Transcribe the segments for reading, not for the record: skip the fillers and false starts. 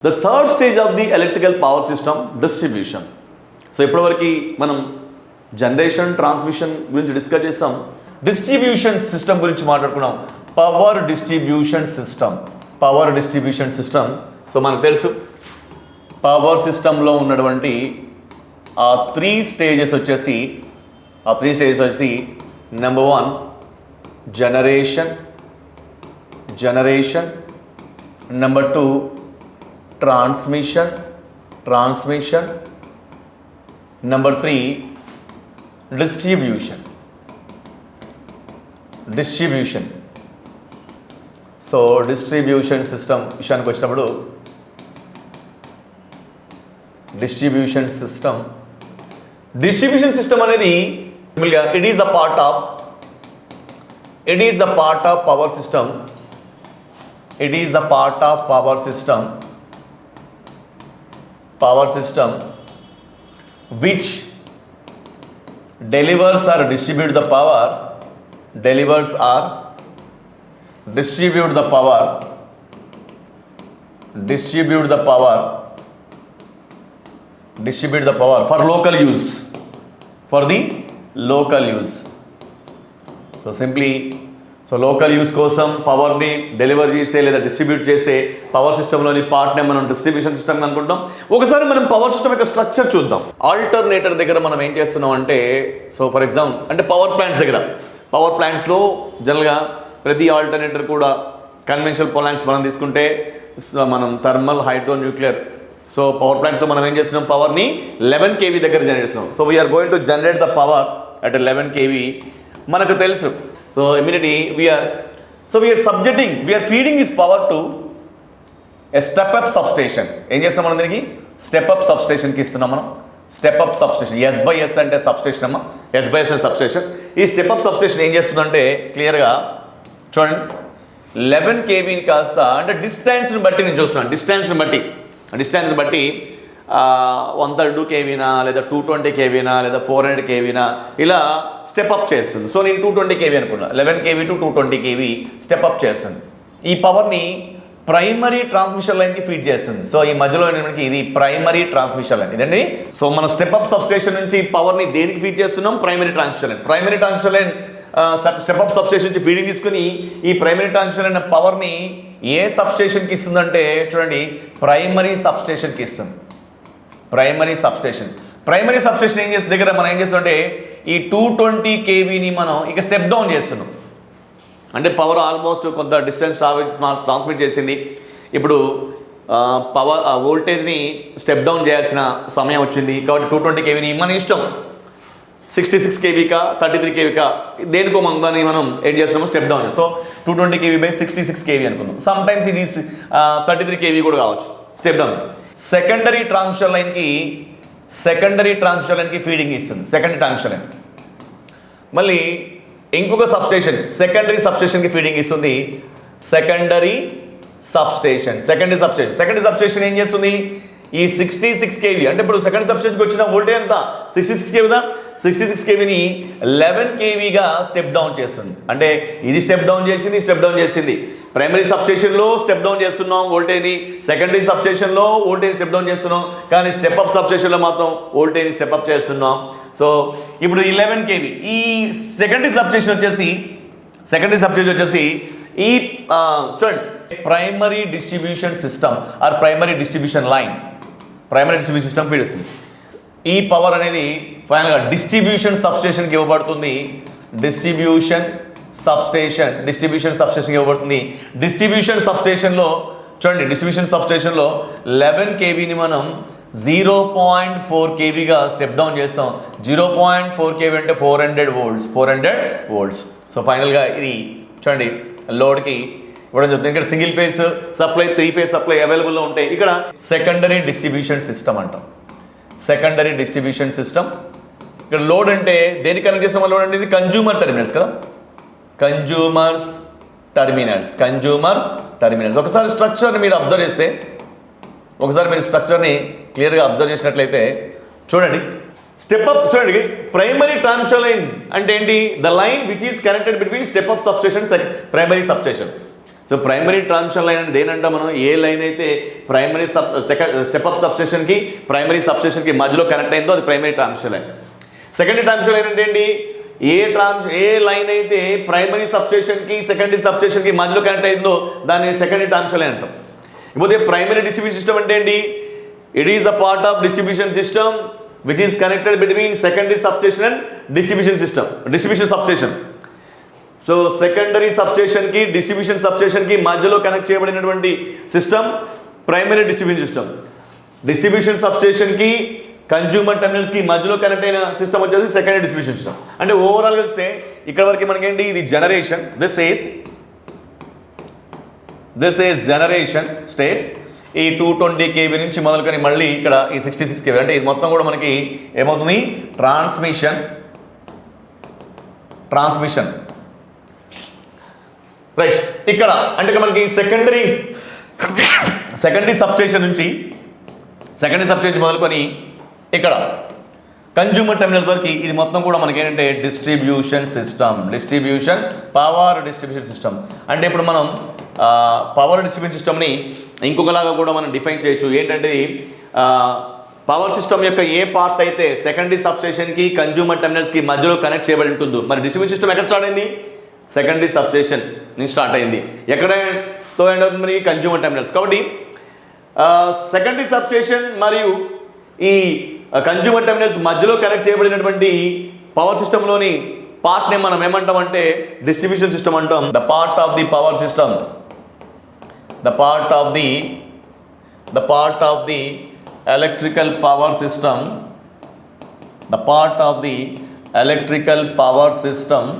The third stage of the electrical power system, distribution. So ఇప్పటివరకు మనం generation transmission గురించి discuss చేసాం. Distribution system గురించి మాట్లాడుకున్నాం. Power distribution system. సో మనకు తెలుసు పవర్ సిస్టంలో ఉన్నటువంటి ఆ త్రీ స్టేజెస్ వచ్చేసి number 1 generation, number 2 transmission, number 3 distribution. So distribution system విషయానికి వచ్చినప్పుడు డిస్ట్రిబ్యూషన్ సిస్టమ్ అనేది it is the part of power system. Which delivers or distribute the power, for local use, so local use కోసం పవర్ని deliver చేసే లేదా distribute చేసే power సిస్టంలోని పార్ట్నే మనం distribution system అనుకుంటాం. ఒకసారి మనం పవర్ సిస్టమ్ యొక్క స్ట్రక్చర్ చూద్దాం. ఆల్టర్నేటర్ దగ్గర మనం ఏం చేస్తున్నాం అంటే, సో ఫర్ ఎగ్జాంపుల్ అంటే పవర్ ప్లాంట్స్లో జనరల్గా ప్రతి ఆల్టర్నేటర్ కూడా కన్వెన్షనల్ ప్లాంట్స్ మనం తీసుకుంటే మనం thermal, hydro, nuclear. So power ప్లాంట్స్లో మనం ఏం చేస్తున్నాం, పవర్ని 11 kV దగ్గర జనరేట్ చేస్తున్నాం. So we are going to generate the power at 11 kV. మనకు తెలుసు. So immediately we are feeding this power to a step up substation. ఏం చేస్తాం మనం దీనికి స్టెప్ అప్ సబ్స్టేషన్కి ఇస్తున్నాం మనం. స్టెప్ అప్ సబ్స్టేషన్ S/S అంటే సబ్స్టేషన్ అమ్మ, S/S సబ్స్టేషన్. ఈ స్టెప్ అప్ సబ్స్టేషన్ ఏం చేస్తుందంటే క్లియర్గా చూడండి, 11 kVని కాస్త అంటే డిస్టెన్స్ని బట్టి నేను చూస్తున్నాను. డిస్టెన్స్ని బట్టి 132 kVనా లేదా 220 kVనా లేదా 400 kVనా ఇలా స్టెప్ అప్ చేస్తుంది. సో నేను 220 kV అనుకున్నా, 11 kV to 220 kV step up చేస్తుంది. ఈ పవర్ని ప్రైమరీ ట్రాన్స్మిషన్ లైన్కి ఫీడ్ చేస్తుంది. సో ఈ మధ్యలో మనకి ఇది ప్రైమరీ ట్రాన్స్మిషన్ లైన్ ఇదండి. సో మన స్టెప్ అప్ సబ్స్టేషన్ నుంచి పవర్ని దేనికి ఫీడ్ చేస్తున్నాం, primary transmission line. Step up substation నుంచి ఫీడింగ్ తీసుకుని ఈ ప్రైమరీ ట్రాన్స్మిషన్ లైన్ పవర్ని ఏ సబ్స్టేషన్కి ఇస్తుందంటే చూడండి, ప్రైమరీ సబ్స్టేషన్కి ఇస్తుంది. ప్రైమరీ సబ్స్టేషన్ దగ్గర మనం ఏం చేస్తుంటే ఈ 220 kVని మనం ఇక స్టెప్ డౌన్ చేస్తున్నాం. అంటే పవర్ ఆల్మోస్ట్ కొంత డిస్టెన్స్ ట్రాన్స్మిట్ చేసింది. ఇప్పుడు పవర్ వోల్టేజ్ని స్టెప్ డౌన్ చేయాల్సిన సమయం వచ్చింది. కాబట్టి 220 kVని మన ఇష్టం 66 kVకా 33 kVకా దేనికో మనం ఏం చేస్తున్నాము, step down. So 220 kV/66 kV అనుకుందాం. సమ్ టైమ్స్ ఇది 33 kV కూడా కావచ్చు స్టెప్ డౌన్. సెకండరీ ట్రాన్స్మిషన్ లైన్కి ఫీడింగ్ ఇస్తుంది. సెకండరీ ట్రాన్స్మిషన్ లైన్ మళ్ళీ ఇంకొక సెకండరీ సబ్స్టేషన్కి ఫీడింగ్ ఇస్తుంది. సెకండరీ సబ్స్టేషన్ ఏం చేస్తుంది, ఈ 66 kV అంటే ఇప్పుడు సెకండరీ సబ్స్టేషన్కి వచ్చిన వోల్టేజ్ ఎంత 66 kV. 66 kVని 11 kVగా స్టెప్ డౌన్ చేస్తుంది. అంటే ఇది స్టెప్ డౌన్ చేసింది. ప్రైమరీ సబ్స్టేషన్లో స్టెప్ డౌన్ చేస్తున్నాం వోల్టేజ్ని, సెకండరీ సబ్స్టేషన్లో వోల్టేజ్ స్టెప్ డౌన్ చేస్తున్నాం, కానీ స్టెప్ అప్ సబ్స్టేషన్లో మాత్రం వోల్టేజ్ స్టెప్ అప్ చేస్తున్నాం. సో ఇప్పుడు 11 kV ఈ సెకండరీ సబ్స్టేషన్ వచ్చేసి ఈ చూడండి primary distribution system or primary distribution system feed వస్తుంది. ఈ పవర్ అనేది ఫైనల్గా డిస్ట్రిబ్యూషన్ సబ్స్టేషన్కి ఇవ్వబడుతుంది. డిస్ట్రిబ్యూషన్ సబ్స్టేషన్కి ఇవ్వబడుతుంది. డిస్ట్రిబ్యూషన్ సబ్స్టేషన్లో 11 kVని మనం 0.4 kVగా స్టెప్ డౌన్ చేస్తాం. 0.4 kV అంటే 400 volts. సో ఫైనల్గా ఇది చూడండి లోడ్కి ఇవ్వడం జరుగుతుంది. ఇక్కడ single phase supply, 3 phase supply అవైలబుల్లో ఉంటాయి. ఇక్కడ సెకండరీ డిస్ట్రిబ్యూషన్ సిస్టమ్ ఇక్కడ లోడ్ అంటే దేనికి కనెక్ట్ చేస్తాం, లోడ్ అంటే ఇది కన్జ్యూమర్ టెర్మినల్స్ కదా, కన్జ్యూమర్ టెర్మినల్స్. ఒకసారి స్ట్రక్చర్ని మీరు అబ్జర్వ్ చేస్తే, క్లియర్గా అబ్జర్వ్ చేసినట్లయితే చూడండి, స్టెప్ అప్ చూడండి, ప్రైమరీ ట్రాన్స్మిషన్ లైన్ అంటే ఏంటి, the line which is connected between step up substation primary substation. So primary transmission line అంటే దేనంటాం మనం? ఏ లైన్ అయితే ప్రైమరీ స్టెప్ అప్ సబ్స్టేషన్కి ప్రైమరీ సబ్స్టేషన్కి మధ్యలో కనెక్ట్ అయిందో అది primary transmission line. Secondary transmission line అంటే ఏంటి? ఏ లైన్ అయితే ప్రైమరీ సబ్స్టేషన్కి సెకండరీ సబ్స్టేషన్కి మధ్యలో కనెక్ట్ అయిందో దాన్ని సెకండరీ ట్రాన్స్మిషన్ లైన్ అంటాం. ఇకపోతే ప్రైమరీ డిస్ట్రిబ్యూషన్ సిస్టమ్ అంటే ఏంటి? It is the part of distribution system which is connected between secondary substation and distribution substation. So secondary సబ్స్టేషన్కి డిస్ట్రిబ్యూషన్ సబ్స్టేషన్కి మధ్యలో కనెక్ట్ చేయబడినటువంటి system primary distribution system. Distribution సబ్స్టేషన్కి కన్జ్యూమర్ టెర్మినల్స్కి మధ్యలో కనెక్ట్ అయిన సిస్టమ్ వచ్చేసి సెకండరీ డిస్ట్రిబ్యూషన్ సిస్టమ్. అంటే ఓవరాల్గా చూస్తే ఇక్కడ వరకు మనకేంటి? ఇది generation, this is generation stage. ఈ 220 kV నుంచి మొదలుకొని మళ్ళీ ఇక్కడ ఈ 66 kV, అంటే ఇది మొత్తం కూడా మనకి ఏమవుతుంది? Transmission right. ఇక్కడ అంటే మనకి సెకండరీ సబ్స్టేషన్ నుంచి మొదలుకొని ఇక్కడ కన్జ్యూమర్ టెర్మినల్ వరకు ఇది మొత్తం కూడా మనకి ఏంటంటే పవర్ డిస్ట్రిబ్యూషన్ సిస్టమ్. అంటే ఇప్పుడు మనం పవర్ డిస్ట్రిబ్యూషన్ సిస్టమ్ని ఇంకొకలాగా కూడా మనం డిఫైన్ చేయొచ్చు. ఏంటంటే పవర్ సిస్టమ్ యొక్క ఏ పార్ట్ అయితే సెకండరీ సబ్స్టేషన్కి కన్జ్యూమర్ టెర్మినల్స్కి మధ్యలో కనెక్ట్ చేయబడి ఉంటుందో, మరి డిస్ట్రిబ్యూషన్ సిస్టమ్ ఎక్కడ స్టార్ట్ అయింది? సెకండరీ సబ్స్టేషన్ నుంచి స్టార్ట్ అయింది. ఎక్కడతో ఎండ్ అవుతుంది? మనకి కన్జ్యూమర్ టెర్మినల్స్. కాబట్టి సెకండరీ సబ్స్టేషన్ మరియు ఈ కన్జ్యూమర్ టెర్మినల్స్ మధ్యలో కనెక్ట్ చేయబడినటువంటి పవర్ సిస్టంలోని పార్ట్ని మనం ఏమంటామంటే డిస్ట్రిబ్యూషన్ సిస్టమ్ అంటాం. The part of the power system, the part of the electrical power system, the part of the electrical power system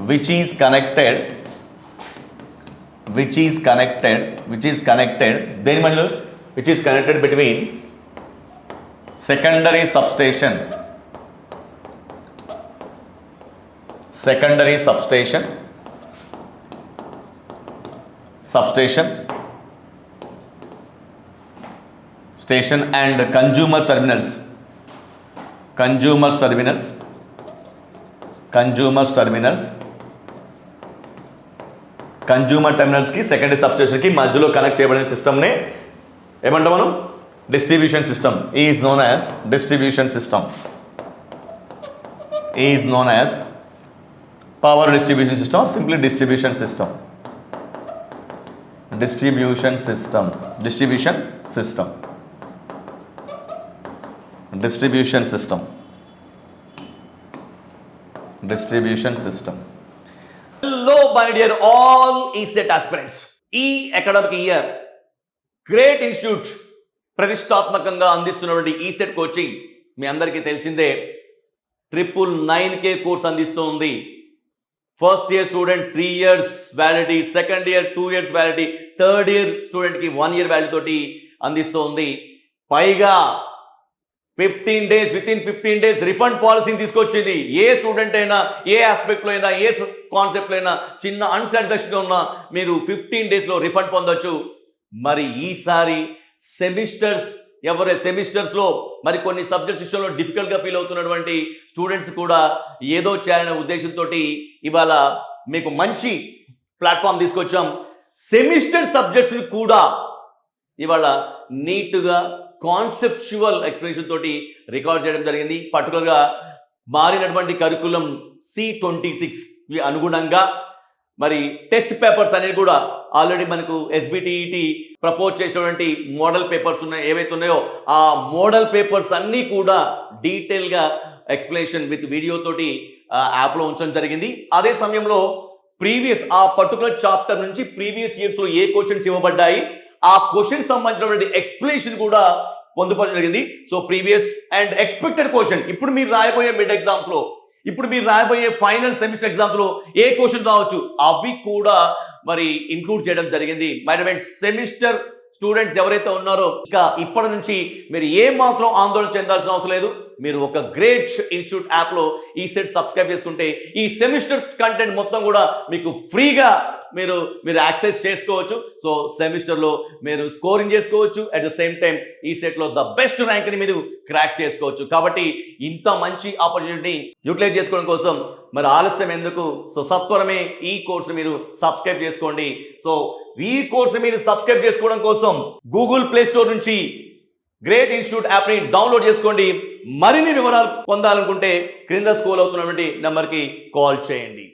which is connected దేని మధ్యలో? which is connected between secondary substation station and consumer terminals consumer టెర్మినల్స్కి secondary సబ్స్టేషన్కి మధ్యలో connect చేయబడిన సిస్టమ్నే ఏమంటాం మనం? Distribution system. Is known as distribution system, is known as power distribution system, simply distribution system. Hello my dear all ECET aspirants. ఈ academic year great institute ప్రతిష్టాత్మకంగా అందిస్తున్నటువంటి ఈసెట్ కోచింగ్ మీ అందరికీ తెలిసిందే. 999K కోర్స్ అందిస్తుంది. First year student 3 years validity, second year 2 years validity, third year స్టూడెంట్కి 1 year validity తోటి అందిస్తుంది. పైగా 15 days, within 15 days రిఫండ్ పాలసీని తీసుకొచ్చింది. ఏ స్టూడెంట్ అయినా, ఏ ఆస్పెక్ట్లో అయినా, ఏ కాన్సెప్ట్లో అయినా చిన్న అన్సాటిస్ఫాక్షన్గా ఉన్నా మీరు 15 daysలో రిఫండ్ పొందొచ్చు. మరి ఈసారి సెమిస్టర్స్లో మరి కొన్ని సబ్జెక్ట్స్ విషయంలో డిఫికల్ట్గా ఫీల్ అవుతున్నటువంటి స్టూడెంట్స్ కూడా ఏదో చేయాలనే ఉద్దేశంతో ఇవాళ మీకు మంచి ప్లాట్ఫామ్ తీసుకొచ్చాం. సెమిస్టర్ సబ్జెక్ట్స్ని కూడా ఇవాళ నీట్గా కాన్సెప్చువల్ ఎక్స్ప్లెనేషన్ తోటి రికార్డ్ చేయడం జరిగింది. పర్టికులర్గా మారినటువంటి కరికులం C26 అనుగుణంగా మరి టెస్ట్ పేపర్స్ అనేది కూడా ఆల్రెడీ మనకు SBTET ప్రపోజ్ చేసినటువంటి మోడల్ పేపర్స్ ఏవైతే ఉన్నాయో ఆ మోడల్ పేపర్స్ అన్నీ కూడా డీటెయిల్గా ఎక్స్ప్లెనేషన్ విత్ వీడియో తోటి యాప్లో ఉంచడం జరిగింది. అదే సమయంలో ఆ పర్టికులర్ చాప్టర్ నుంచి ప్రీవియస్ ఇయర్స్లో ఏ క్వశ్చన్స్ ఇవ్వబడ్డాయి, ఆ క్వశ్చన్ సంబంధించినటువంటి ఎక్స్ప్లెనేషన్ కూడా పొందుపరచడం జరిగింది. So previous and expected question, ఇప్పుడు మీరు రాయబోయే మిడ్ ఎగ్జామ్స్లో, ఇప్పుడు మీరు రాయబోయే ఫైనల్ సెమిస్టర్ ఎగ్జామ్స్లో ఏ క్వశ్చన్ రావచ్చు అవి కూడా మరి ఇంక్లూడ్ చేయడం జరిగింది. My dear friends, semester students ఎవరైతే ఉన్నారో ఇక ఇప్పటి నుంచి మీరు ఏ మాత్రం ఆందోళన చెందాల్సిన అవసరం లేదు. మీరు ఒక గ్రేట్ ఇన్స్టిట్యూట్ యాప్లో ఈ సెట్ సబ్స్క్రైబ్ చేసుకుంటే ఈ సెమిస్టర్ కంటెంట్ మొత్తం కూడా మీకు ఫ్రీగా మీరు యాక్సెస్ చేసుకోవచ్చు. సో సెమిస్టర్లో మీరు స్కోరింగ్ చేసుకోవచ్చు, అట్ ద సేమ్ టైం ఈ సెట్లో ద బెస్ట్ ర్యాంక్ని మీరు క్రాక్ చేసుకోవచ్చు. కాబట్టి ఇంత మంచి ఆపర్చునిటీని యూటిలైజ్ చేసుకోవడం కోసం మరి ఆలస్యం ఎందుకు? సో సత్వరమే ఈ కోర్సును మీరు సబ్స్క్రైబ్ చేసుకోండి. సో ఈ కోర్సు మీరు సబ్స్క్రైబ్ చేసుకోవడం కోసం గూగుల్ ప్లే స్టోర్ నుంచి గ్రేట్ ఇన్స్టిట్యూట్ యాప్ని డౌన్లోడ్ చేసుకోండి. మరిన్ని వివరాలు పొందాలనుకుంటే క్రింద స్క్రోల్ అవుతున్నటువంటి నెంబర్కి కాల్ చేయండి.